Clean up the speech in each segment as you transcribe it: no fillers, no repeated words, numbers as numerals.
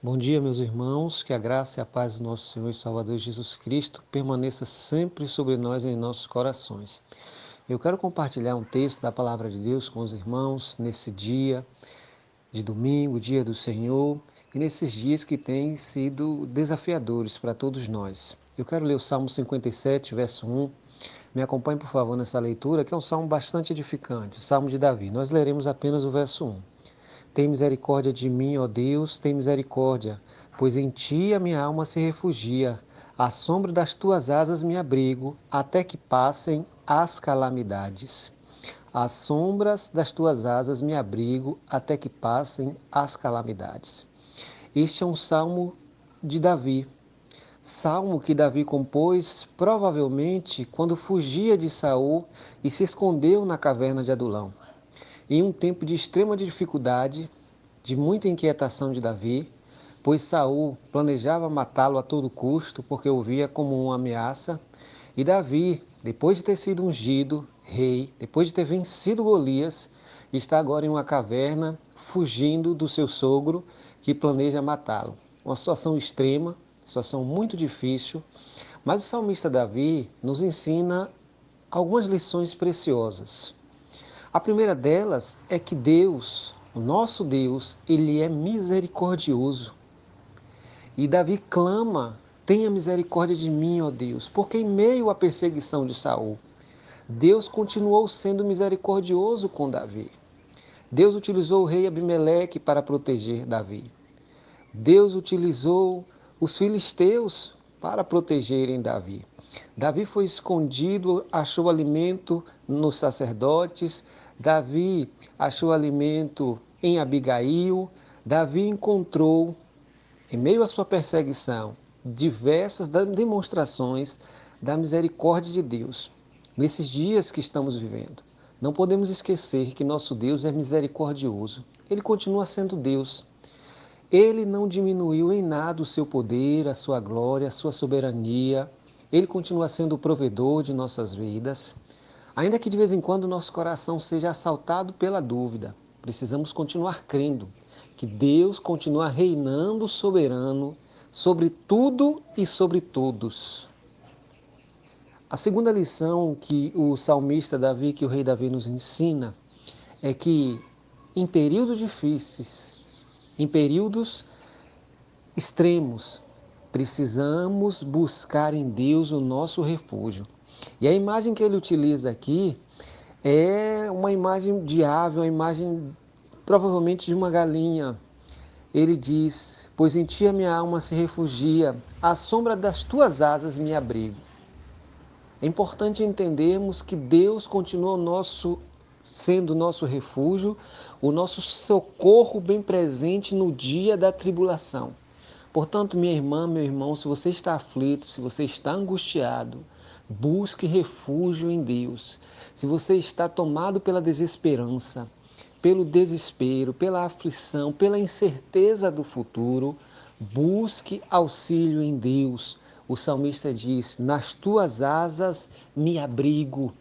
Bom dia, meus irmãos, que a graça e a paz do nosso Senhor e Salvador Jesus Cristo permaneça sempre sobre nós em nossos corações. Eu quero compartilhar um texto da Palavra de Deus com os irmãos nesse dia de domingo, dia do Senhor, e nesses dias que têm sido desafiadores para todos nós. Eu quero ler o Salmo 57, verso 1. Me acompanhe, por favor, nessa leitura, que é um salmo bastante edificante, o Salmo de Davi. Nós leremos apenas o verso 1. Tem misericórdia de mim, ó Deus, tem misericórdia, pois em ti a minha alma se refugia. À sombra das tuas asas me abrigo, até que passem as calamidades. Às sombras das tuas asas me abrigo, até que passem as calamidades. Este é um salmo de Davi. Salmo que Davi compôs provavelmente quando fugia de Saul e se escondeu na caverna de Adulão. Em um tempo de extrema dificuldade, de muita inquietação de Davi, pois Saul planejava matá-lo a todo custo, porque o via como uma ameaça, e Davi, depois de ter sido ungido rei, depois de ter vencido Golias, está agora em uma caverna, fugindo do seu sogro, que planeja matá-lo. Uma situação extrema, situação muito difícil, mas o salmista Davi nos ensina algumas lições preciosas. A primeira delas é que Deus, o nosso Deus, ele é misericordioso. E Davi clama: tenha misericórdia de mim, ó Deus, porque em meio à perseguição de Saul, Deus continuou sendo misericordioso com Davi. Deus utilizou o rei Abimeleque para proteger Davi. Deus utilizou os filisteus para protegerem Davi. Davi foi escondido, achou alimento nos sacerdotes. Davi achou alimento em Abigail. Davi encontrou, em meio à sua perseguição, diversas demonstrações da misericórdia de Deus. Nesses dias que estamos vivendo, não podemos esquecer que nosso Deus é misericordioso. Ele continua sendo Deus. Ele não diminuiu em nada o seu poder, a sua glória, a sua soberania. Ele continua sendo o provedor de nossas vidas. Ainda que de vez em quando nosso coração seja assaltado pela dúvida, precisamos continuar crendo que Deus continua reinando soberano sobre tudo e sobre todos. A segunda lição que o salmista Davi, que o rei Davi nos ensina, é que em períodos difíceis, em períodos extremos, precisamos buscar em Deus o nosso refúgio. E a imagem que ele utiliza aqui é uma imagem de ave, uma imagem provavelmente de uma galinha. Ele diz: pois em ti a minha alma se refugia, à sombra das tuas asas me abrigo. É importante entendermos que Deus continua sendo o nosso refúgio, o nosso socorro bem presente no dia da tribulação. Portanto, minha irmã, meu irmão, se você está aflito, se você está angustiado, busque refúgio em Deus. Se você está tomado pela desesperança, pelo desespero, pela aflição, pela incerteza do futuro, busque auxílio em Deus. O salmista diz: nas tuas asas me abrigo.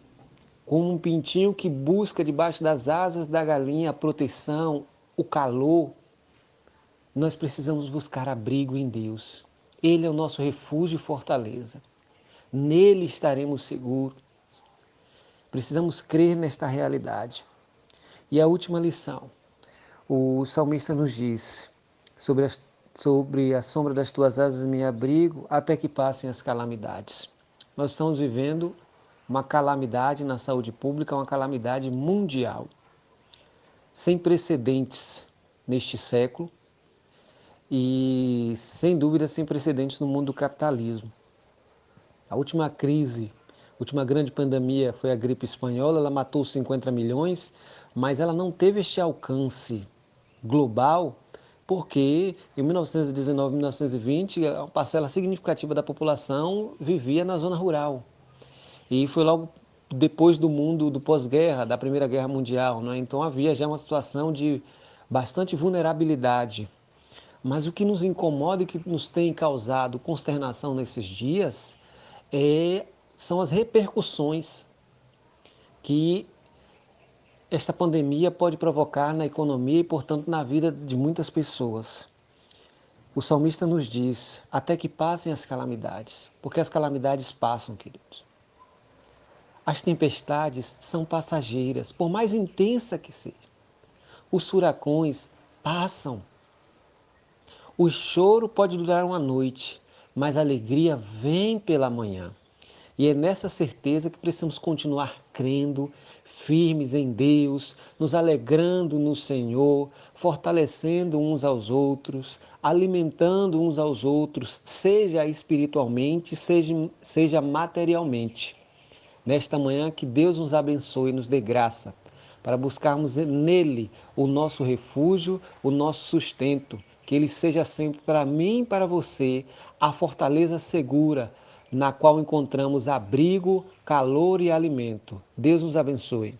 Como um pintinho que busca debaixo das asas da galinha a proteção, o calor, nós precisamos buscar abrigo em Deus. Ele é o nosso refúgio e fortaleza. Nele estaremos seguros. Precisamos crer nesta realidade. E a última lição. O salmista nos diz: sobre a sombra das tuas asas me abrigo, até que passem as calamidades. Nós estamos vivendo uma calamidade na saúde pública, uma calamidade mundial, sem precedentes neste século e, sem dúvida, sem precedentes no mundo do capitalismo. A última crise, a última grande pandemia foi a gripe espanhola, ela matou 50 milhões, mas ela não teve este alcance global, porque em 1919, 1920, uma parcela significativa da população vivia na zona rural. E foi logo depois do mundo do pós-guerra, da Primeira Guerra Mundial, né? Então havia já uma situação de bastante vulnerabilidade. Mas o que nos incomoda e que nos tem causado consternação nesses dias são as repercussões que esta pandemia pode provocar na economia e, portanto, na vida de muitas pessoas. O salmista nos diz, até que passem as calamidades, porque as calamidades passam, queridos. As tempestades são passageiras, por mais intensa que seja. Os furacões passam. O choro pode durar uma noite, mas a alegria vem pela manhã. E é nessa certeza que precisamos continuar crendo, firmes em Deus, nos alegrando no Senhor, fortalecendo uns aos outros, alimentando uns aos outros, seja espiritualmente, seja materialmente. Nesta manhã, que Deus nos abençoe e nos dê graça para buscarmos nele o nosso refúgio, o nosso sustento, que ele seja sempre para mim e para você a fortaleza segura na qual encontramos abrigo, calor e alimento. Deus nos abençoe.